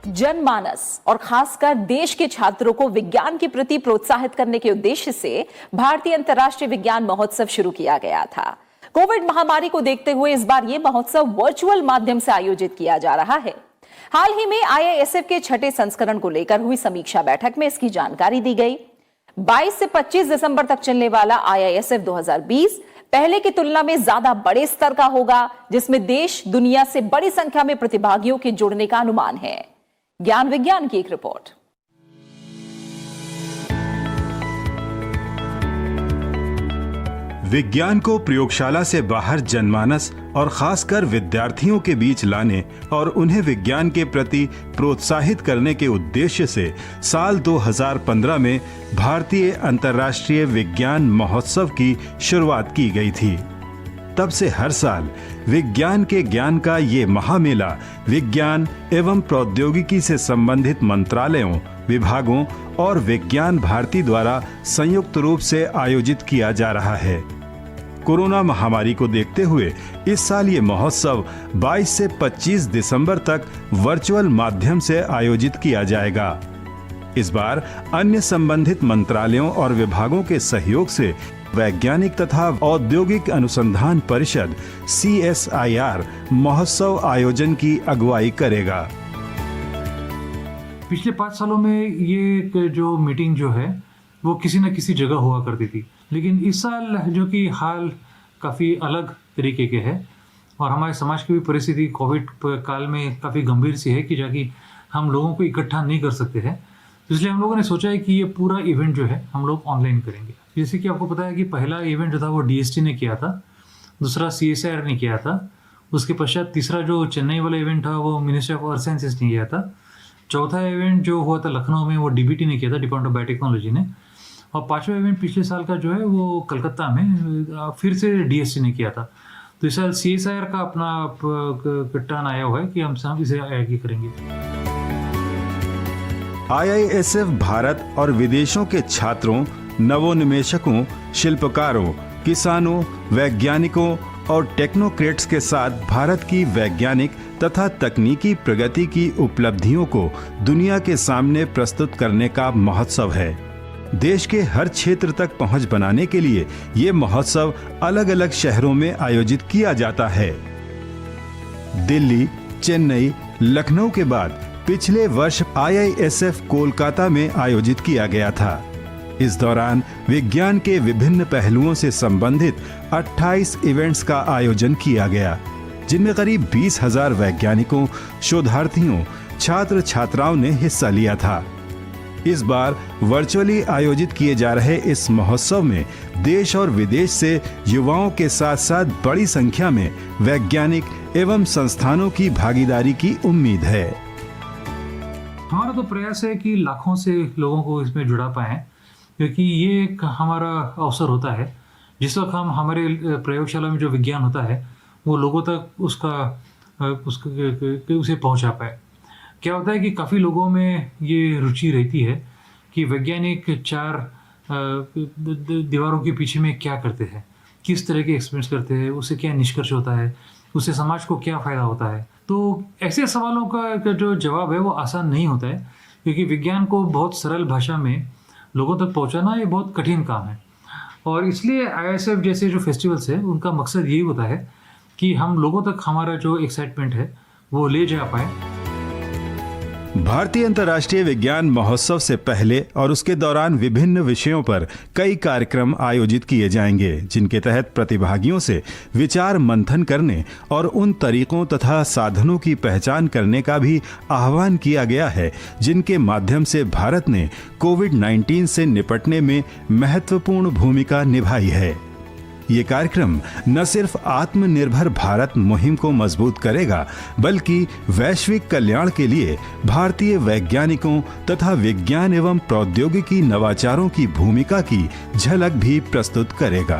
जनमानस और खासकर देश के छात्रों को विज्ञान के प्रति प्रोत्साहित करने के उद्देश्य से भारतीय अंतर्राष्ट्रीय विज्ञान महोत्सव शुरू किया गया था। कोविड महामारी को देखते हुए इस बार यह महोत्सव वर्चुअल माध्यम से आयोजित किया जा रहा है। हाल ही में IISF के छठे संस्करण को लेकर हुई समीक्षा बैठक में इसकी जानकारी दी गई। 22 से 25 दिसंबर तक चलने वाला IISF 2020 पहले की तुलना में ज्यादा बड़े स्तर का होगा, जिसमें देश दुनिया से बड़ी संख्या में प्रतिभागियों के जुड़ने का अनुमान है। ज्ञान विज्ञान की एक रिपोर्ट। विज्ञान को प्रयोगशाला से बाहर जनमानस और खासकर विद्यार्थियों के बीच लाने और उन्हें विज्ञान के प्रति प्रोत्साहित करने के उद्देश्य से साल 2015 में भारतीय अंतर्राष्ट्रीय विज्ञान महोत्सव की शुरुआत की गई थी। तब से हर साल विज्ञान के ज्ञान का ये महामेला विज्ञान एवं प्रौद्योगिकी से संबंधित मंत्रालयों, विभागों और विज्ञान भारती द्वारा संयुक्त रूप से आयोजित किया जा रहा है। कोरोना महामारी को देखते हुए इस साल ये महोत्सव 22 से 25 दिसंबर तक वर्चुअल माध्यम से आयोजित किया जाएगा। इस बार अन्य संबंधित मंत्रालयों और विभागों के सहयोग से वैज्ञानिक तथा औद्योगिक अनुसंधान परिषद CSIR महोत्सव आयोजन की अगुवाई करेगा। पिछले 5 सालों में ये जो मीटिंग जो है वो किसी न किसी जगह हुआ करती थी, लेकिन इस साल जो कि हाल काफ़ी अलग तरीके के है और हमारे समाज की भी परिस्थिति कोविड काल में काफ़ी गंभीर सी है कि जाकि हम लोगों को इकट्ठा नहीं कर सकते हैं। इसलिए हम लोगों ने सोचा है कि ये पूरा इवेंट जो है हम लोग ऑनलाइन करेंगे। जैसे कि आपको पता है कि पहला इवेंट जो था वो DST ने किया था, दूसरा CSIR ने किया था, उसके पश्चात तीसरा जो चेन्नई वाला इवेंट था वो मिनिस्ट्री ऑफ अर्थ साइंसेस ने किया था, चौथा इवेंट जो हुआ था लखनऊ में वो DBT ने किया था, डिपार्टमेंट ऑफ बायोटेक्नोलॉजी ने, और पांचवा इवेंट पिछले साल का जो है वो कलकत्ता में फिर से DST ने किया था। तो इस साल CSIR का अपना टर्न आया हुआ है कि हम सब इसे आगे करेंगे। IISF भारत और विदेशों के छात्रों, नवोन्मेषकों, शिल्पकारों, किसानों, वैज्ञानिकों और टेक्नोक्रेट्स के साथ भारत की वैज्ञानिक तथा तकनीकी प्रगति की उपलब्धियों को दुनिया के सामने प्रस्तुत करने का महोत्सव है। देश के हर क्षेत्र तक पहुंच बनाने के लिए ये महोत्सव अलग अलग शहरों में आयोजित किया जाता है। दिल्ली, चेन्नई, लखनऊ के बाद पिछले वर्ष IISF कोलकाता में आयोजित किया गया था। इस दौरान विज्ञान के विभिन्न पहलुओं से संबंधित 28 इवेंट्स का आयोजन किया गया, जिनमें करीब 20,000 वैज्ञानिकों, शोधार्थियों, छात्र छात्राओं ने हिस्सा लिया था। इस बार वर्चुअली आयोजित किए जा रहे इस महोत्सव में देश और विदेश से युवाओं के साथ साथ बड़ी संख्या में वैज्ञानिक एवं संस्थानों की भागीदारी की उम्मीद है। हमारा तो प्रयास है कि लाखों से लोगों को इसमें जुड़ा पाएं, क्योंकि ये एक हमारा अवसर होता है जिस वक्त हम हमारे प्रयोगशाला में जो विज्ञान होता है वो लोगों तक उसे पहुंचा पाए। क्या होता है कि काफ़ी लोगों में ये रुचि रहती है कि वैज्ञानिक 4 दीवारों के पीछे में क्या करते हैं, किस तरह के एक्सपेरिमेंट्स करते हैं, उससे क्या निष्कर्ष होता है, उससे समाज को क्या फ़ायदा होता है। तो ऐसे सवालों का जो जवाब है वो आसान नहीं होता है, क्योंकि विज्ञान को बहुत सरल भाषा में लोगों तक पहुंचाना ये बहुत कठिन काम है। और इसलिए IISF जैसे जो फेस्टिवल्स है उनका मकसद यही होता है कि हम लोगों तक हमारा जो एक्साइटमेंट है वो ले जा पाए। भारतीय अंतर्राष्ट्रीय विज्ञान महोत्सव से पहले और उसके दौरान विभिन्न विषयों पर कई कार्यक्रम आयोजित किए जाएंगे, जिनके तहत प्रतिभागियों से विचार मंथन करने और उन तरीकों तथा साधनों की पहचान करने का भी आह्वान किया गया है, जिनके माध्यम से भारत ने कोविड-19 से निपटने में महत्वपूर्ण भूमिका निभाई है। ये कार्यक्रम न सिर्फ आत्मनिर्भर भारत मुहिम को मजबूत करेगा, बल्कि वैश्विक कल्याण के लिए भारतीय वैज्ञानिकों तथा विज्ञान एवं प्रौद्योगिकी नवाचारों की भूमिका की झलक भी प्रस्तुत करेगा।